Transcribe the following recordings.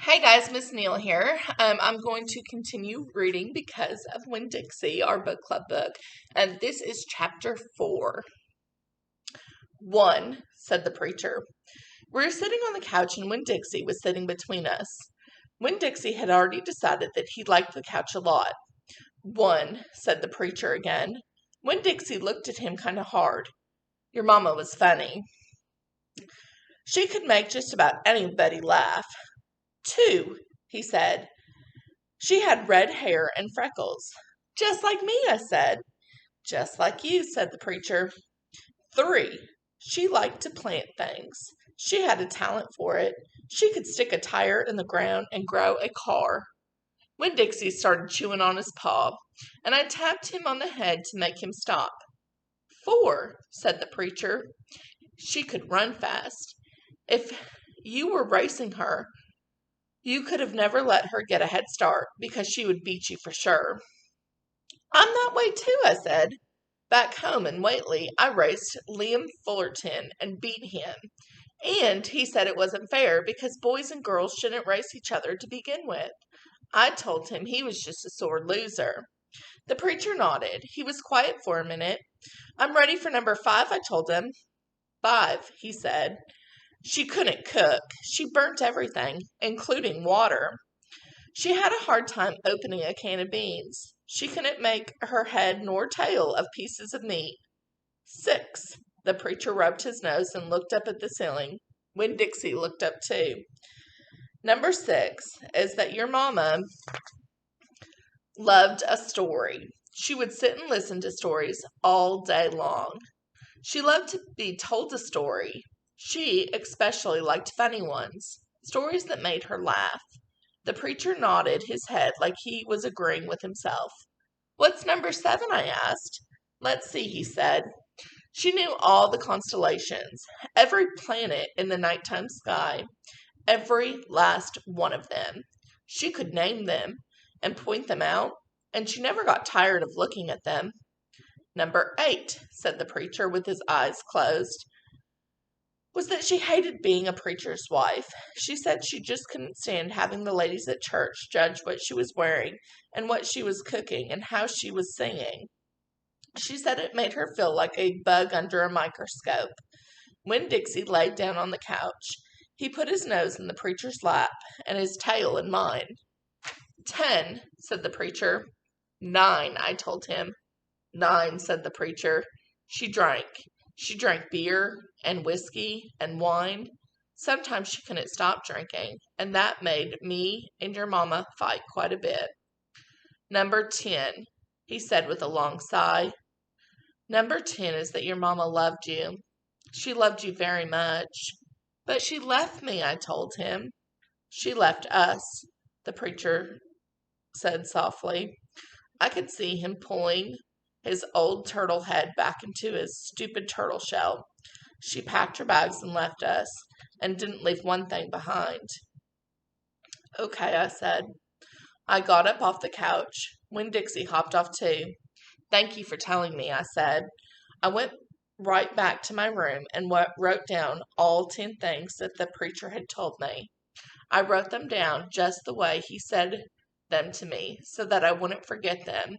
Hey guys, Miss Neal here. I'm going to continue reading because of Winn Dixie, our book club book, and this is chapter 4. 1, said the preacher. We were sitting on the couch and Winn Dixie was sitting between us. Winn Dixie had already decided that he liked the couch a lot. 1, said the preacher again. Winn Dixie looked at him kind of hard. Your mama was funny. She could make just about anybody laugh. 2, he said. She had red hair and freckles. Just like me, I said. Just like you, said the preacher. 3, she liked to plant things. She had a talent for it. She could stick a tire in the ground and grow a car. When Dixie started chewing on his paw, and I tapped him on the head to make him stop. 4, said the preacher. She could run fast. If you were racing her, you could have never let her get a head start because she would beat you for sure. I'm that way too, I said. Back home in Whately, I raced Liam Fullerton and beat him. And he said it wasn't fair because boys and girls shouldn't race each other to begin with. I told him he was just a sore loser. The preacher nodded. He was quiet for a minute. I'm ready for number 5, I told him. 5, he said. She couldn't cook. She burnt everything, including water. She had a hard time opening a can of beans. She couldn't make her head nor tail of pieces of meat. 6. The preacher rubbed his nose and looked up at the ceiling. When Dixie looked up too. Number 6 is that your mama loved a story. She would sit and listen to stories all day long. She loved to be told a story. She especially liked funny ones, stories that made her laugh. The preacher nodded his head like he was agreeing with himself. What's number 7, I asked. Let's see, he said. She knew all the constellations, every planet in the nighttime sky, every last one of them. She could name them and point them out, and she never got tired of looking at them. Number 8, said the preacher with his eyes closed, was that she hated being a preacher's wife. She said she just couldn't stand having the ladies at church judge what she was wearing and what she was cooking and how she was singing. She said it made her feel like a bug under a microscope. When Dixie laid down on the couch, he put his nose in the preacher's lap and his tail in mine. 10, said the preacher. 9, I told him. 9, said the preacher. She drank. She drank beer and whiskey and wine. Sometimes she couldn't stop drinking, and that made me and your mama fight quite a bit. Number 10, he said with a long sigh. Number 10 is that your mama loved you. She loved you very much. But she left me, I told him. She left us, the preacher said softly. I could see him pulling his old turtle head back into his stupid turtle shell. She packed her bags and left us, and didn't leave one thing behind. Okay, I said. I got up off the couch. When Dixie hopped off too. Thank you for telling me, I said. I went right back to my room and wrote down all 10 things that the preacher had told me. I wrote them down just the way he said them to me so that I wouldn't forget them.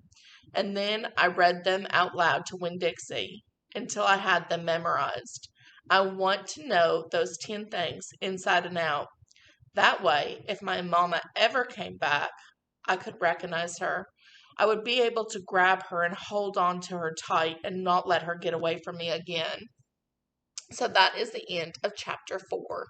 And then I read them out loud to Winn Dixie until I had them memorized. I want to know those 10 things inside and out. That way, if my mama ever came back, I could recognize her. I would be able to grab her and hold on to her tight and not let her get away from me again. So that is the end of chapter 4.